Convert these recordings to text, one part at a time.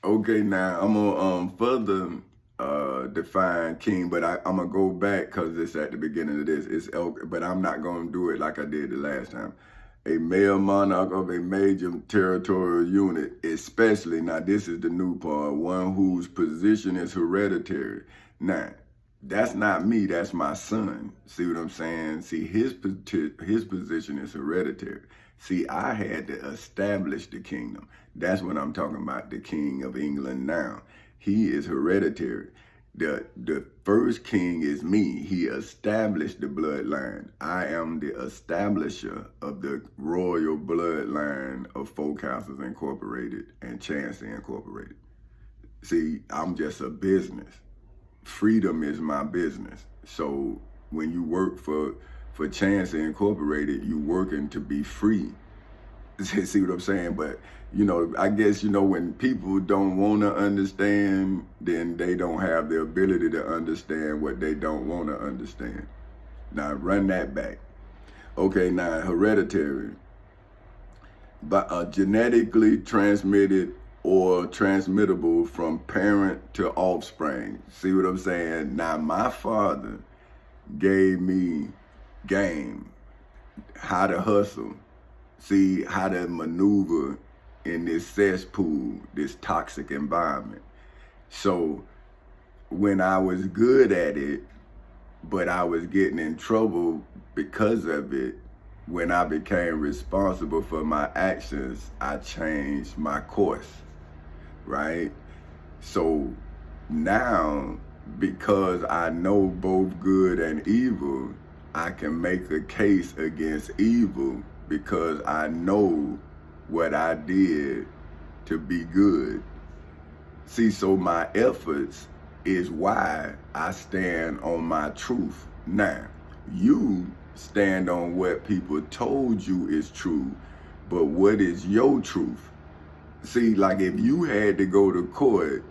Okay, now I'm gonna further define king, but I'm gonna go back because it's at the beginning of this. But I'm not gonna do it like I did the last time. A male monarch of a major territorial unit, especially now this is the new part, one whose position is hereditary. Now, that's not me, that's my son. See what I'm saying? See, his position is hereditary. See, I had to establish the kingdom. That's what I'm talking about, the king of England now. He is hereditary. The first king is me. He established the bloodline. I am the establisher of the royal bloodline of Folk Houses Incorporated and Chancey Incorporated. See, I'm just a business. Freedom is my business. So when you work for Chancey Incorporated, you working to be free. See what I'm saying? But, I guess, when people don't want to understand, then they don't have the ability to understand what they don't want to understand. Now, run that back. Okay, now, hereditary. But genetically transmitted or transmittable from parent to offspring. See what I'm saying? Now, my father gave me game, how to hustle, see how to maneuver in this cesspool, this toxic environment. So when I was good at it, but I was getting in trouble because of it, when I became responsible for my actions, I changed my course, right? So now, because I know both good and evil, I can make a case against evil because I know what I did to be good. See, so my efforts is why I stand on my truth. Now, you stand on what people told you is true, but what is your truth? See, like if you had to go to court,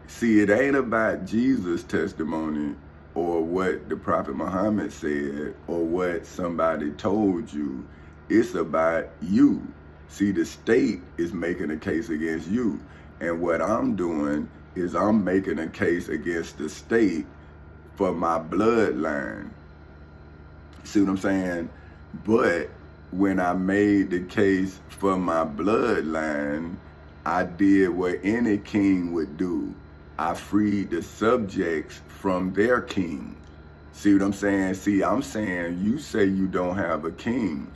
see, it ain't about Jesus' testimony or what the Prophet Muhammad said or what somebody told you. It's about you. See, the state is making a case against you. And what I'm doing is I'm making a case against the state for my bloodline. See what I'm saying? But when I made the case for my bloodline, I did what any king would do. I freed the subjects from their king. See what I'm saying? See, I'm saying, you say you don't have a king.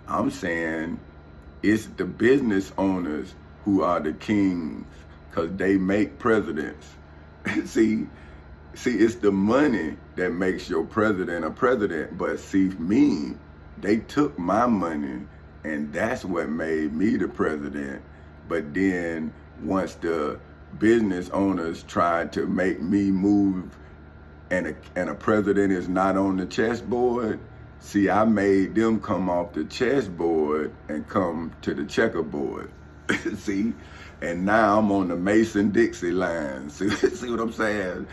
I'm saying it's the business owners who are the kings because they make presidents. see, it's the money that makes your president a president. But see, me, they took my money and that's what made me the president. But then once the business owners tried to make me move and a president is not on the chessboard, see, I made them come off the chessboard and come to the checkerboard. See? And now I'm on the Mason-Dixie line. See what I'm saying?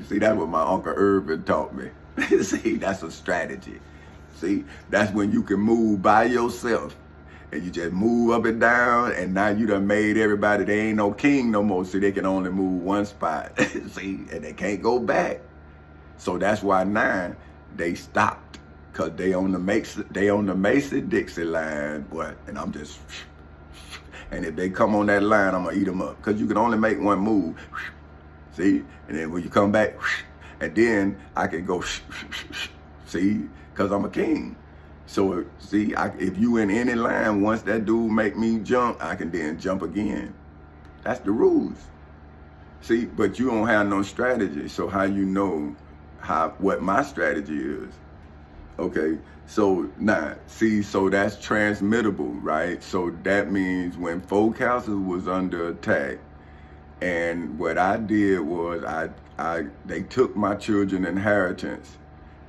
See, that's what my Uncle Irvin taught me. See, that's a strategy. See, that's when you can move by yourself and you just move up and down, and now you done made everybody, they ain't no king no more, so they can only move one spot. See, and they can't go back. So that's why now they stopped, cause they on the Mason-Dixie line, boy, and I'm just, and if they come on that line, I'm gonna eat them up, cause you can only make one move. See, and then when you come back, and then I can go, see, cause I'm a king. So see, if you in any line, once that dude make me jump, I can then jump again. That's the rules. See, but you don't have no strategy. So how you know what my strategy is? Okay, so now, see, so that's transmittable, right? So that means when Folk Houses was under attack, and what I did was they took my children's inheritance,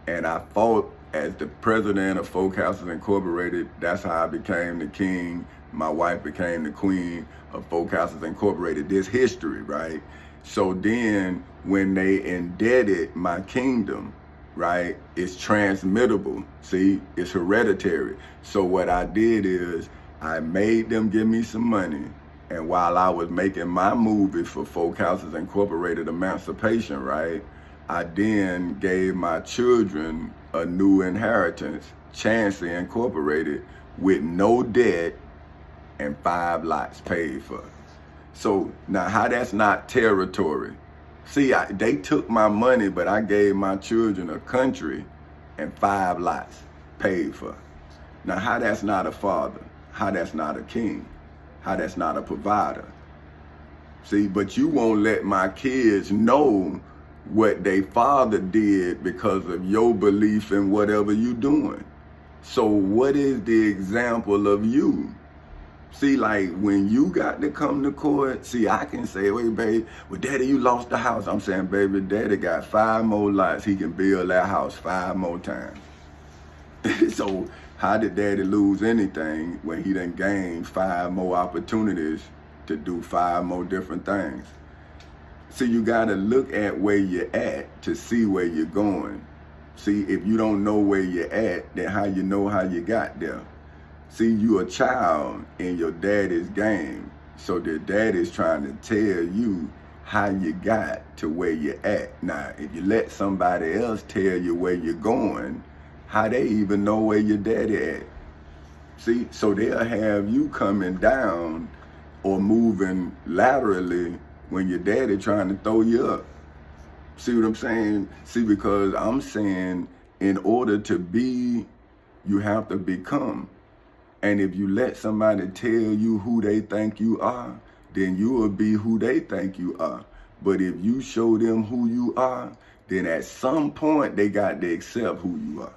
and I fought as the president of Folk Houses Incorporated. That's how I became the king. My wife became the queen of Folk Houses Incorporated. This history, right? So then when they indebted my kingdom, right, it's transmittable. See, it's hereditary. So what I did is I made them give me some money. And while I was making my movie for Folk Houses Incorporated Emancipation, right, I then gave my children a new inheritance, Chancey Incorporated, with no debt and 5 lots paid for. So now how that's not territory? See, they took my money, but I gave my children a country and 5 lots paid for. Now how that's not a father? How that's not a king? How that's not a provider? See, but you won't let my kids know what they father did because of your belief in whatever you doing. So what is the example of you? See, like when you got to come to court, see, I can say, wait, babe, well, daddy, you lost the house. I'm saying, baby, daddy got 5 more lots. He can build that house 5 more times. So how did daddy lose anything when he done gained 5 more opportunities to do 5 more different things? See, you got to look at where you're at to see where you're going. See, if you don't know where you're at, then how you know how you got there? See, you a child in your daddy's game. So the daddy's trying to tell you how you got to where you're at. Now, if you let somebody else tell you where you're going, how they even know where your daddy at? See, so they'll have you coming down or moving laterally when your daddy trying to throw you up. See what I'm saying? See, because I'm saying in order to be, you have to become. And if you let somebody tell you who they think you are, then you will be who they think you are. But if you show them who you are, then at some point they got to accept who you are.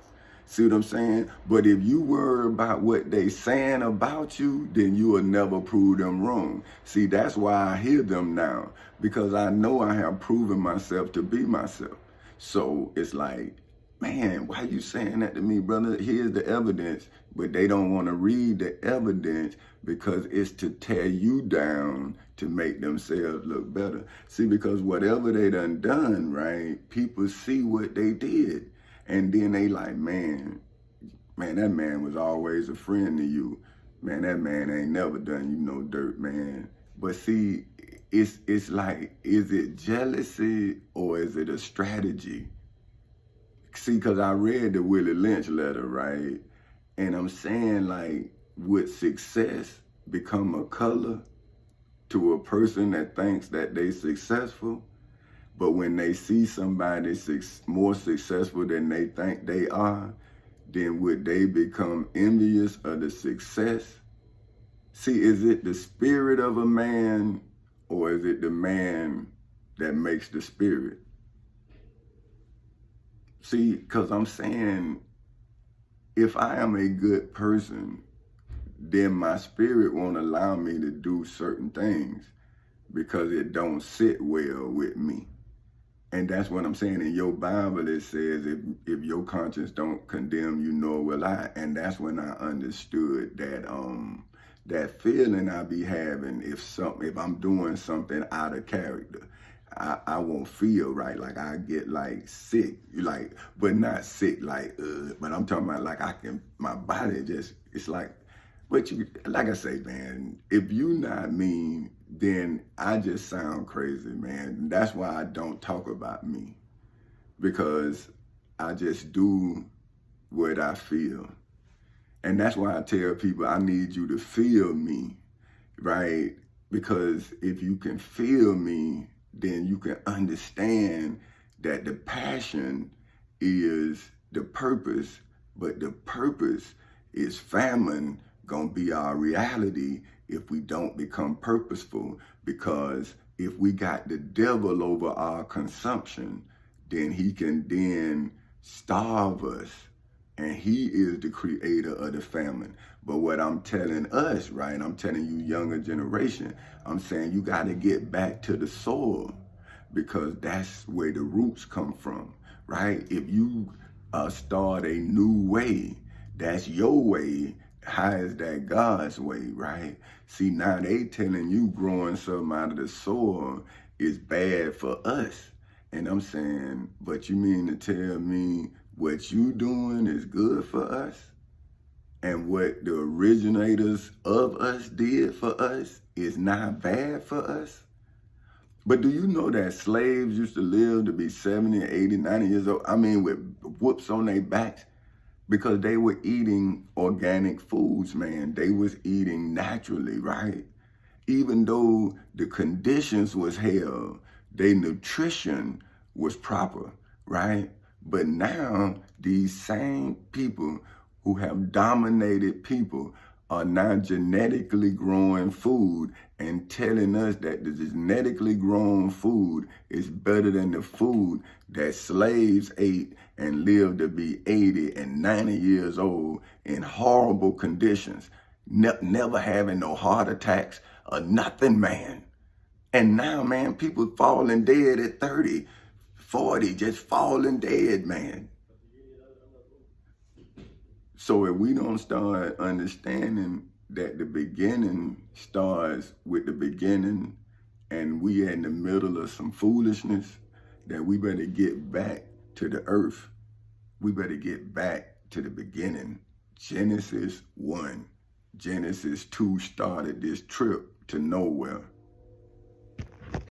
See what I'm saying? But if you worry about what they saying about you, then you will never prove them wrong. See, that's why I hear them now, because I know I have proven myself to be myself. So it's like, man, why you saying that to me, brother? Here's the evidence, but they don't want to read the evidence because it's to tear you down to make themselves look better. See, because whatever they done, right, people see what they did. And then they like, man, that man was always a friend to you. Man, that man ain't never done you no dirt, man. But see, it's like, is it jealousy or is it a strategy? See, because I read the Willie Lynch letter, right? And I'm saying, like, would success become a color to a person that thinks that they successful? But when they see somebody more successful than they think they are, then would they become envious of the success? See, is it the spirit of a man or is it the man that makes the spirit? See, because I'm saying, if I am a good person, then my spirit won't allow me to do certain things because it don't sit well with me. And that's what I'm saying. In your Bible, it says, if your conscience don't condemn you, nor will I. And that's when I understood that that feeling I be having if I'm doing something out of character. I won't feel right, like I get like sick, like, but not sick, like, but I'm talking about like my body just, it's like, but you, like I say, man, if you not me, then I just sound crazy, man. That's why I don't talk about me, because I just do what I feel. And that's why I tell people I need you to feel me, right? Because if you can feel me, then you can understand that the passion is the purpose, but the purpose is famine gonna be our reality if we don't become purposeful. Because if we got the devil over our consumption, then he can then starve us, and he is the creator of the famine. But what I'm telling us, right, I'm telling you younger generation, I'm saying you got to get back to the soil, because that's where the roots come from, right? If you start a new way, that's your way. How is that God's way, right? See, now they telling you growing something out of the soil is bad for us. And I'm saying, but you mean to tell me what you doing is good for us? and what the originators of us did for us is not bad for us. But do you know that slaves used to live to be 70, 80, 90 years old? I mean, with whoops on their backs, because they were eating organic foods, man. They was eating naturally, right? Even though the conditions was hell, their nutrition was proper, right? But now these same people who have dominated people are now genetically growing food and telling us that the genetically grown food is better than the food that slaves ate and lived to be 80 and 90 years old in horrible conditions, never having no heart attacks or nothing, man. And now, man, people falling dead at 30, 40, just falling dead, man. So if we don't start understanding that the beginning starts with the beginning and we are in the middle of some foolishness, that we better get back to the earth. We better get back to the beginning. Genesis 1. Genesis 2 started this trip to nowhere.